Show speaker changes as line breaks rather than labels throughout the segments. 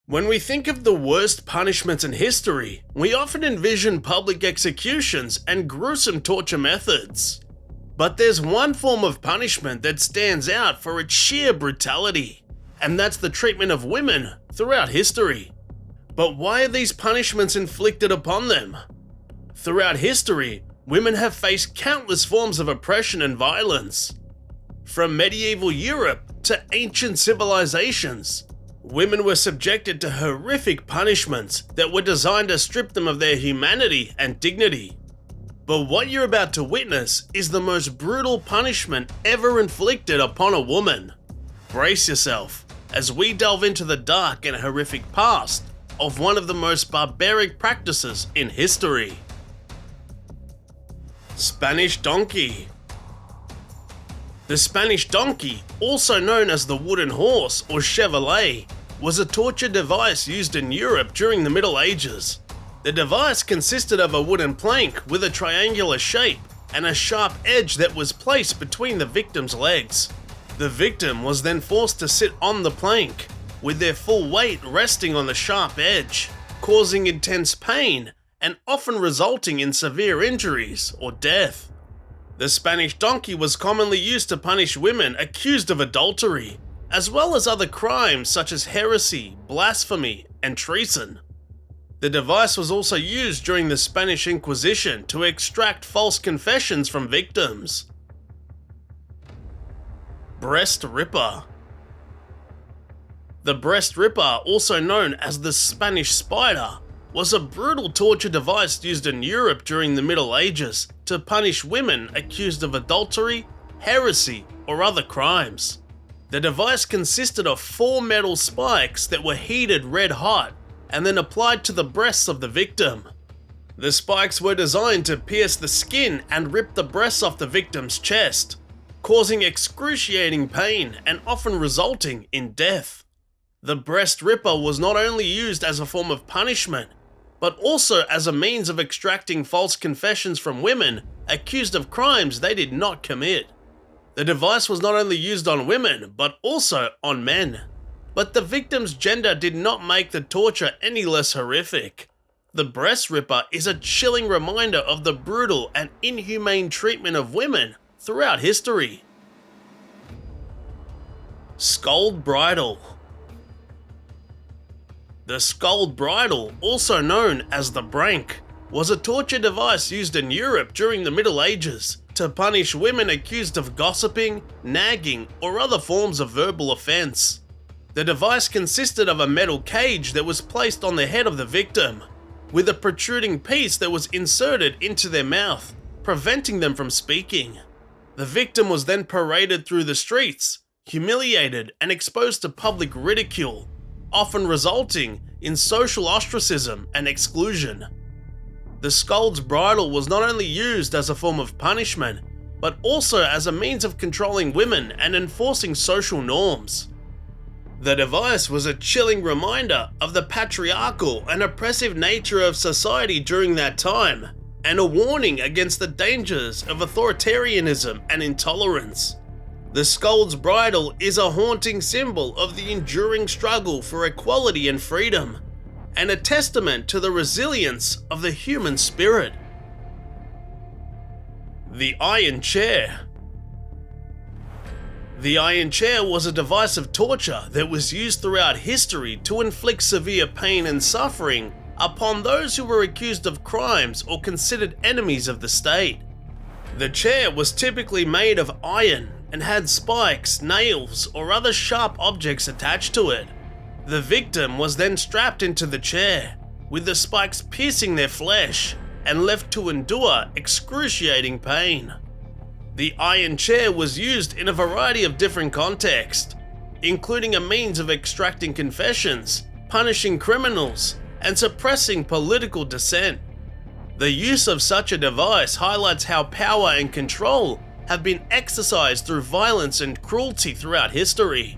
When we think of the worst punishments in history, we often envision public executions and gruesome torture methods. But there's one form of punishment that stands out for its sheer brutality, and that's the treatment of women throughout history. But why are these punishments inflicted upon them? Throughout history, women have faced countless forms of oppression and violence. From medieval Europe to ancient civilizations, women were subjected to horrific punishments that were designed to strip them of their humanity and dignity. But what you're about to witness is the most brutal punishment ever inflicted upon a woman. Brace yourself as we delve into the dark and horrific past of one of the most barbaric practices in history. Spanish donkey. The Spanish donkey, also known as the wooden horse or chevalier, was a torture device used in Europe during the Middle Ages. The device consisted of a wooden plank with a triangular shape and a sharp edge that was placed between the victim's legs. The victim was then forced to sit on the plank, with their full weight resting on the sharp edge, causing intense pain and often resulting in severe injuries or death. The Spanish donkey was commonly used to punish women accused of adultery, as well as other crimes such as heresy, blasphemy, and treason. The device was also used during the Spanish Inquisition to extract false confessions from victims. Breast Ripper. The breast ripper, also known as the Spanish spider, was a brutal torture device used in Europe during the Middle Ages to punish women accused of adultery, heresy, or other crimes. The device consisted of 4 metal spikes that were heated red hot and then applied to the breasts of the victim. The spikes were designed to pierce the skin and rip the breasts off the victim's chest, causing excruciating pain and often resulting in death. The breast ripper was not only used as a form of punishment, but also as a means of extracting false confessions from women accused of crimes they did not commit. The device was not only used on women, but also on men. But the victim's gender did not make the torture any less horrific. The breast ripper is a chilling reminder of the brutal and inhumane treatment of women throughout history. SCOLD BRIDLE. The SCOLD bridle, also known as the brank, was a torture device used in Europe during the Middle Ages to punish women accused of gossiping, nagging, or other forms of verbal offense. The device consisted of a metal cage that was placed on the head of the victim, with a protruding piece that was inserted into their mouth, preventing them from speaking. The victim was then paraded through the streets, humiliated and exposed to public ridicule, often resulting in social ostracism and exclusion. The SCOLD's bridle was not only used as a form of punishment, but also as a means of controlling women and enforcing social norms. The device was a chilling reminder of the patriarchal and oppressive nature of society during that time, and a warning against the dangers of authoritarianism and intolerance. The SCOLD's bridle is a haunting symbol of the enduring struggle for equality and freedom, and a testament to the resilience of the human spirit. The iron chair. The iron chair was a device of torture that was used throughout history to inflict severe pain and suffering upon those who were accused of crimes or considered enemies of the state. The chair was typically made of iron and had spikes, nails, or other sharp objects attached to it. The victim was then strapped into the chair, with the spikes piercing their flesh, and left to endure excruciating pain. The iron chair was used in a variety of different contexts, including a means of extracting confessions, punishing criminals, and suppressing political dissent. The use of such a device highlights how power and control have been exercised through violence and cruelty throughout history.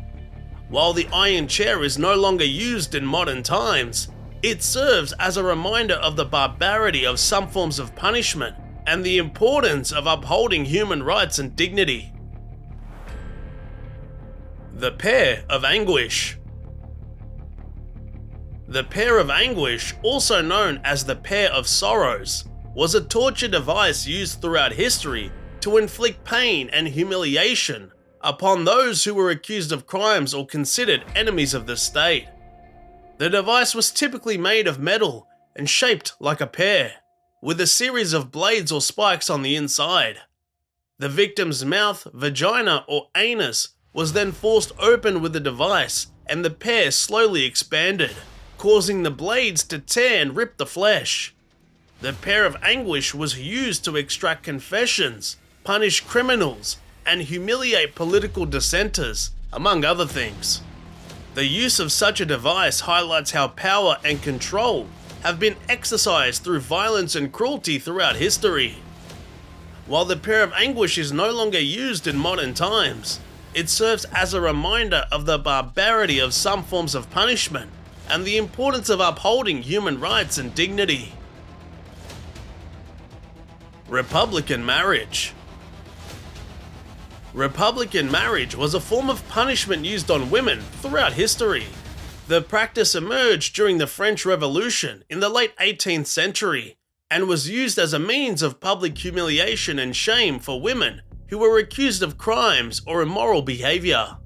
While the iron chair is no longer used in modern times, it serves as a reminder of the barbarity of some forms of punishment and the importance of upholding human rights and dignity. The PEAR of anguish. The Pear of Anguish, also known as the Pear of Sorrows, was a torture device used throughout history to inflict pain and humiliation upon those who were accused of crimes or considered enemies of the state. The device was typically made of metal and shaped like a pear, with a series of blades or spikes on the inside. The victim's mouth, vagina, or anus was then forced open with the device, and the pear slowly expanded, causing the blades to tear and rip the flesh. The Pear of Anguish was used to extract confessions, punish criminals, and humiliate political dissenters, among other things. The use of such a device highlights how power and control have been exercised through violence and cruelty throughout history. While the Pear of Anguish is no longer used in modern times, it serves as a reminder of the barbarity of some forms of punishment and the importance of upholding human rights and dignity. Republican marriage. Republican marriage was a form of punishment used on women throughout history. The practice emerged during the French Revolution in the late 18th century and was used as a means of public humiliation and shame for women who were accused of crimes or immoral behavior.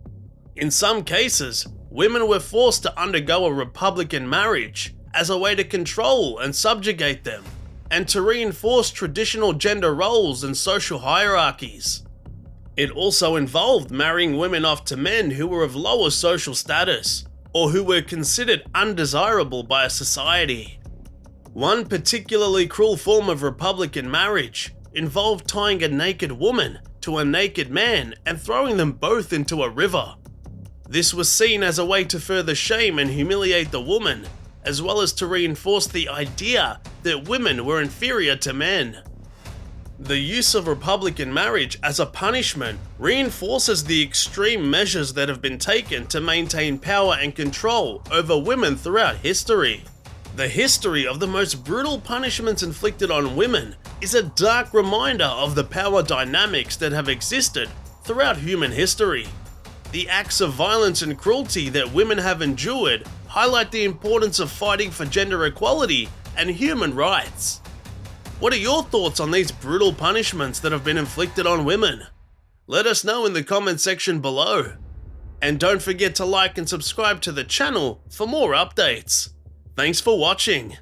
In some cases, women were forced to undergo a Republican marriage as a way to control and subjugate them, and to reinforce traditional gender roles and social hierarchies. It also involved marrying women off to men who were of lower social status, or who were considered undesirable by a society. One particularly cruel form of Republican marriage involved tying a naked woman to a naked man and throwing them both into a river. This was seen as a way to further shame and humiliate the woman, as well as to reinforce the idea that women were inferior to men. The use of Republican marriage as a punishment reinforces the extreme measures that have been taken to maintain power and control over women throughout history. The history of the most brutal punishments inflicted on women is a dark reminder of the power dynamics that have existed throughout human history. The acts of violence and cruelty that women have endured highlight the importance of fighting for gender equality and human rights. What are your thoughts on these brutal punishments that have been inflicted on women? Let us know in the comment section below. And don't forget to like and subscribe to the channel for more updates. Thanks for watching.